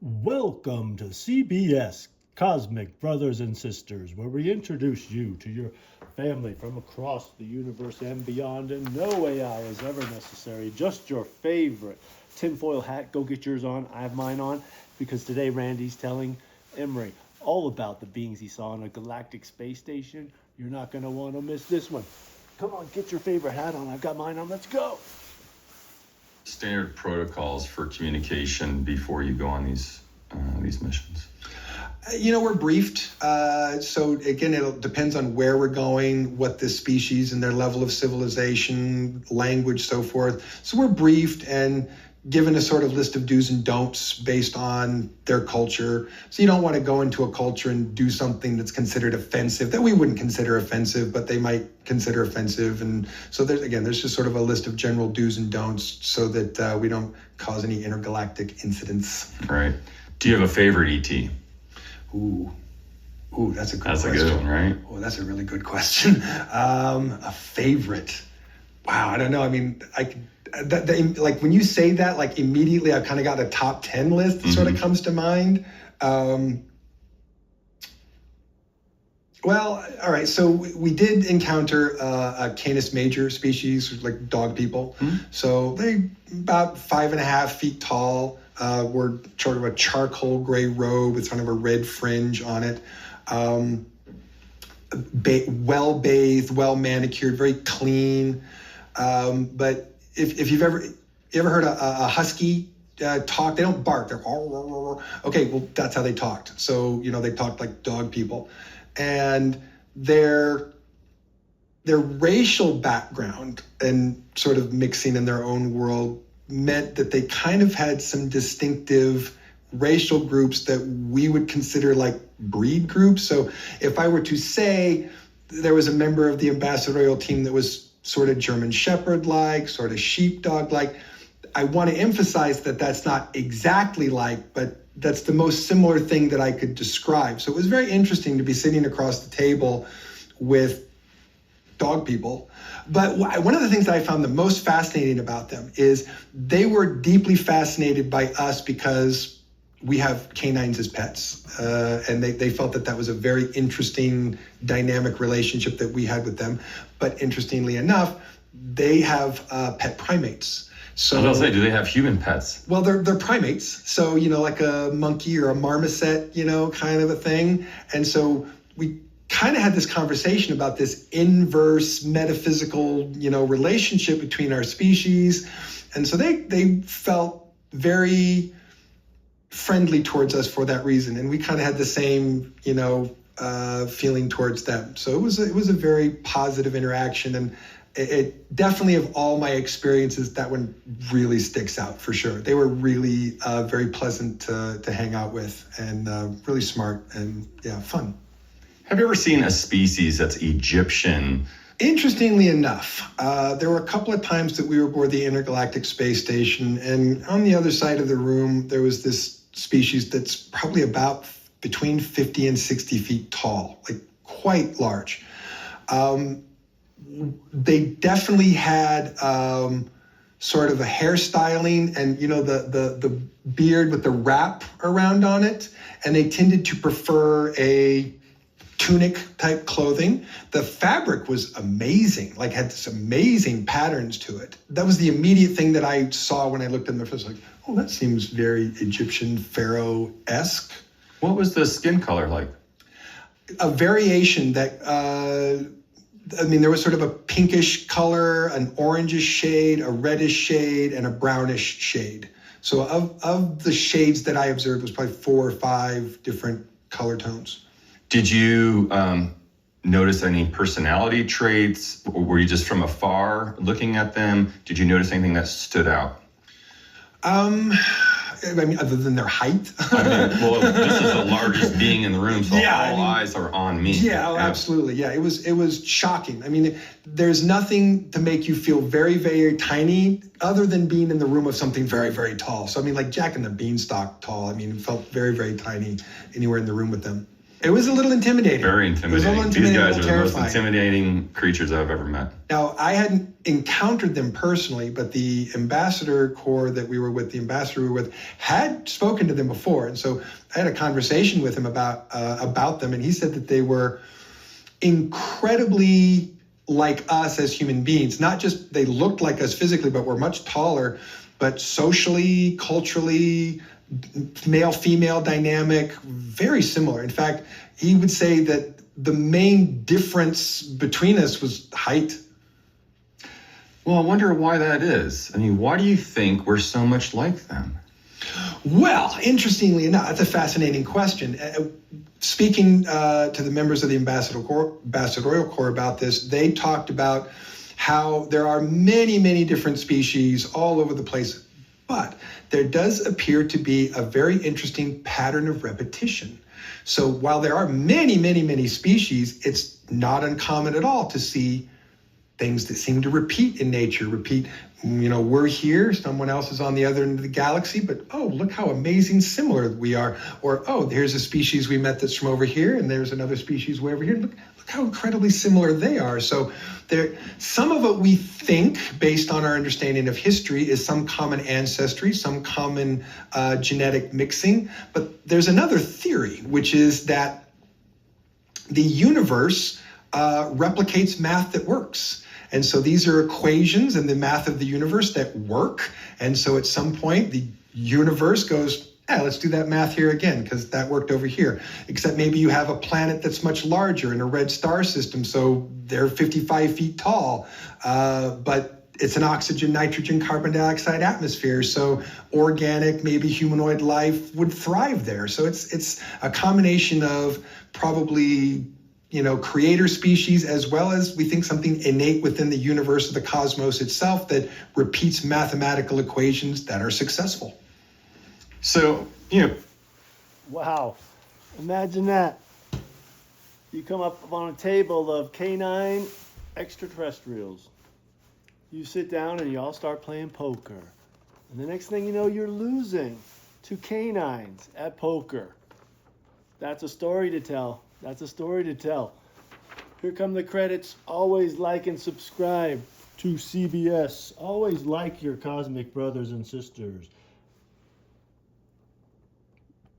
Welcome to CBS Cosmic Brothers and Sisters, where we introduce you to your family from across the universe and beyond, and no AI is ever necessary, just your favorite tinfoil hat. Go get yours on. I have mine on because today Randy's telling Emory all about the beings he saw on a galactic space station. You're not going to want to miss this one. Come on, get your favorite hat on. I've got mine on. Let's go. Standard protocols for communication before you go on these missions? We're briefed. So again, it depends on where we're going, what the species and their level of civilization, language, so forth. So we're briefed and given a sort of list of do's and don'ts based on their culture. So you don't want to go into a culture and do something that's considered offensive, that we wouldn't consider offensive, but they might consider offensive. And so there's just sort of a list of general do's and don'ts so that we don't cause any intergalactic incidents. Right. Do you have a favorite ET? Ooh, that's a good question. That's a good one, right? Oh, that's a really good question. A favorite. Wow, I don't know. I mean, like when you say that, like immediately I've kind of got a top 10 list that sort of comes to mind. Well, all right. So we did encounter a Canis major species, like dog people. So they about 5.5 feet tall. Were sort of a charcoal gray robe with kind of a red fringe on it. Well bathed, well manicured, very clean. But if you've ever heard a husky talk, they don't bark. They're okay. Well, that's how they talked. So they talked like dog people, and their racial background and sort of mixing in their own world meant that they kind of had some distinctive racial groups that we would consider like breed groups. So if I were to say there was a member of the ambassadorial team that was sort of German Shepherd-like, sort of sheepdog-like, I want to emphasize that that's not exactly like, but that's the most similar thing that I could describe. So it was very interesting to be sitting across the table with dog people. But one of the things that I found the most fascinating about them is they were deeply fascinated by us because we have canines as pets. And they felt that was a very interesting dynamic relationship that we had with them. But interestingly enough, they have pet primates. So I was gonna say, do they have human pets? Well, they're primates. So, like a monkey or a marmoset, kind of a thing. And so we kind of had this conversation about this inverse metaphysical, relationship between our species. And so they felt very friendly towards us for that reason. And we kind of had the same, feeling towards them. So it was a very positive interaction. And it definitely, of all my experiences, that one really sticks out for sure. They were really very pleasant to hang out with and really smart and fun. Have you ever seen a species that's Egyptian? Interestingly enough, there were a couple of times that we were aboard the Intergalactic Space Station, and on the other side of the room, there was this species that's probably about between 50 and 60 feet tall, like quite large. They definitely had sort of a hairstyling and, the beard with the wrap around on it, and they tended to prefer a tunic type clothing. The fabric was amazing, like had this amazing patterns to it. That was the immediate thing that I saw when I looked in the first, like, oh, that seems very Egyptian pharaoh-esque. What was the skin color like? A variation that, there was sort of a pinkish color, an orangish shade, a reddish shade, and a brownish shade. So of the shades that I observed was probably 4 or 5 different color tones. Did you notice any personality traits, or were you just from afar looking at them? Did you notice anything that stood out? Other than their height. This is the largest being in the room, so all eyes are on me. Yeah, absolutely. Yeah, it was shocking. There's nothing to make you feel very, very tiny other than being in the room of something very, very tall. So, like Jack and the Beanstalk tall. It felt very, very tiny anywhere in the room with them. It was a little intimidating. Very intimidating. These guys are the most terrifying. intimidating creatures I've ever met. Now, I hadn't encountered them personally, but the ambassador corps that we were with, the ambassador we were with, had spoken to them before. And so I had a conversation with him about them, and he said that they were incredibly like us as human beings. Not just they looked like us physically, but were much taller, but socially, culturally, male-female dynamic, very similar. In fact, he would say that the main difference between us was height. Well, I wonder why that is. I mean, why do you think we're so much like them? Well, interestingly enough, that's a fascinating question. Speaking to the members of the ambassadorial corps about this, they talked about how there are many, many different species all over the place, but there does appear to be a very interesting pattern of repetition. So while there are many, many, many species, it's not uncommon at all to see things that seem to repeat in nature, we're here, someone else is on the other end of the galaxy, but oh, look how amazing similar we are. Or, oh, there's a species we met that's from over here, and there's another species way over here. Look how incredibly similar they are. So some of what we think, based on our understanding of history, is some common ancestry, some common genetic mixing. But there's another theory, which is that the universe replicates math that works. And so these are equations in the math of the universe that work. And so at some point, the universe goes, let's do that math here again, because that worked over here. Except maybe you have a planet that's much larger in a red star system, so they're 55 feet tall. But it's an oxygen, nitrogen, carbon dioxide atmosphere. So organic, maybe humanoid life would thrive there. So it's a combination of probably creator species, as well as we think something innate within the universe of the cosmos itself that repeats mathematical equations that are successful. So, Wow. Imagine that. You come up on a table of canine extraterrestrials. You sit down and you all start playing poker. And the next thing you know, you're losing to canines at poker. That's a story to tell. That's a story to tell. Here come the credits. Always like and subscribe to CBS. Always like your cosmic brothers and sisters.